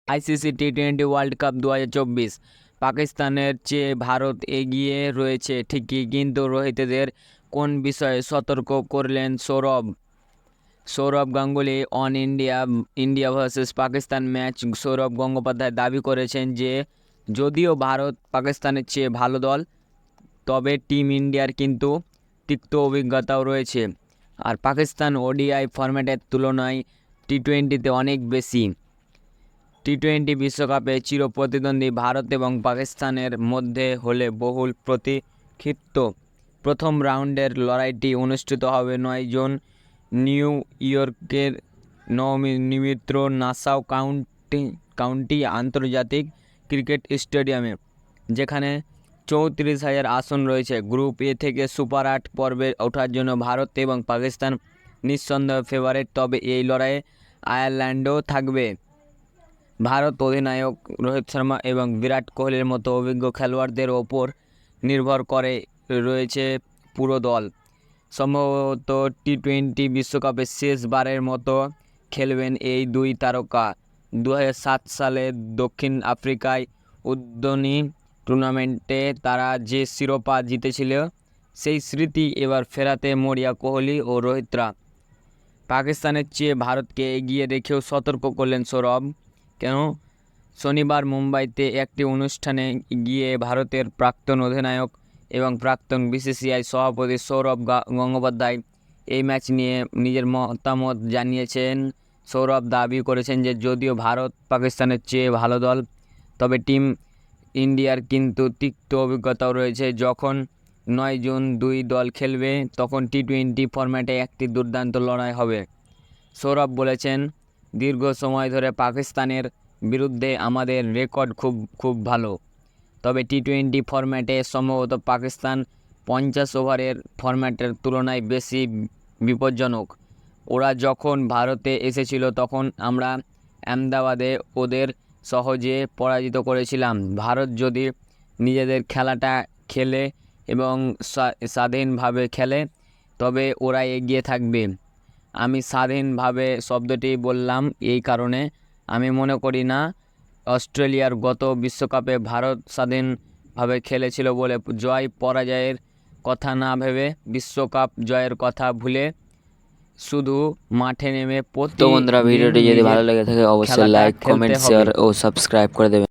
ICC টি-20 world cup 2024 পাকিস্তানের চেয়ে ভারত এগিয়ে রয়েছে ঠিকই, কিন্তু রোহিতদের কোন বিষয়ে সতর্ক করলেন Sourav Ganguly on India versus Pakistan match. Sourav Gangopadhyay দাবি করেছেন যে যদিও ভারত পাকিস্তানের চেয়ে ভালো দল, তবে টিম ইন্ডিয়ার কিন্তু তিক্ত অভিজ্ঞতাও রয়েছে, আর পাকিস্তান ওডিআই ফরম্যাটের তুলনায় টি-20তে অনেক বেশি। টি-20 বিশ্বকাপে চিরপ্রতিদ্বন্দ্বী ভারত এবং পাকিস্তানের মধ্যে হলে বহুল প্রতীক্ষিত প্রথম রাউন্ডের লড়াইটি অনুষ্ঠিত হবে 9 জুন নিউ ইয়র্কের নবনির্মিত নাসাউ কাউন্টি আন্তর্জাতিক ক্রিকেট স্টেডিয়ামে, যেখানে 34,000 আসন রয়েছে। গ্রুপ এ থেকে সুপার 8 পর্বে ওঠার জন্য ভারত এবং পাকিস্তান নিঃসন্দেহে ফেভারিট, তবে এই লড়াইয়ে আয়ারল্যান্ডও থাকবে। ভারত অধিনায়ক রোহিত শর্মা এবং বিরাট কোহলির মতো অভিজ্ঞ খেলোয়াড়দের ওপর নির্ভর করে রয়েছে পুরো দল। সম্ভবত টি-20 বিশ্বকাপে শেষবারের মতো খেলবেন এই দুই তারকা। 2007 সালে দক্ষিণ আফ্রিকায় উদ্বোধনী টুর্নামেন্টে তারা যে শিরোপা জিতেছিল, সেই স্মৃতি এবার ফেরাতে মরিয়া কোহলি ও রোহিতরা। পাকিস্তানের চেয়ে ভারতকে এগিয়ে রেখেও সতর্ক করলেন সৌরভ। কেন? শনিবার মুম্বাইতে একটি অনুষ্ঠানে গিয়ে ভারতের প্রাক্তন অধিনায়ক এবং প্রাক্তন বিসিসিআই সভাপতি সৌরভ গঙ্গোপাধ্যায় এই ম্যাচ নিয়ে নিজের মতামত জানিয়েছেন। সৌরভ দাবি করেছেন যে যদিও ভারত পাকিস্তানের চেয়ে ভালো দল, তবে টিম ইন্ডিয়ার কিন্তু তিক্ত অভিজ্ঞতাও রয়েছে। যখন 9 জুন দুই দল খেলবে, তখন টি-20 ফরম্যাটে একটি দুর্দান্ত লড়াই হবে। সৌরভ বলেছেন, দীর্ঘ সময় ধরে পাকিস্তানের বিরুদ্ধে আমাদের রেকর্ড খুব ভালো, তবে টি-20 ফরম্যাটে সম্ভবত পাকিস্তান 50 ওভারের ফরম্যাটের তুলনায় বেশি বিপজ্জনক। ওরা যখন ভারতে এসেছিল তখন আমরা আহমেদাবাদে ওদের সহজে পরাজিত করেছিলাম। ভারত যদি নিজেদের খেলাটা খেলে এবং স্বাধীনভাবে খেলে, তবে ওরা এগিয়ে থাকবে। আমি স্বাধীনভাবে শব্দটি বললাম এই কারণে, আমি মনে করি না অস্ট্রেলিয়ার গত বিশ্বকাপে ভারত স্বাধীনভাবে খেলেছিল বলে জয় পরাজয়ের কথা না ভেবে, বিশ্বকাপ জয়ের কথা ভুলে শুধু মাঠে নেমে তো বন্ধুরা, ভিডিওটি যদি ভালো লেগে থাকে অবশ্যই লাইক, কমেন্ট, শেয়ার ও সাবস্ক্রাইব করে দেবেন।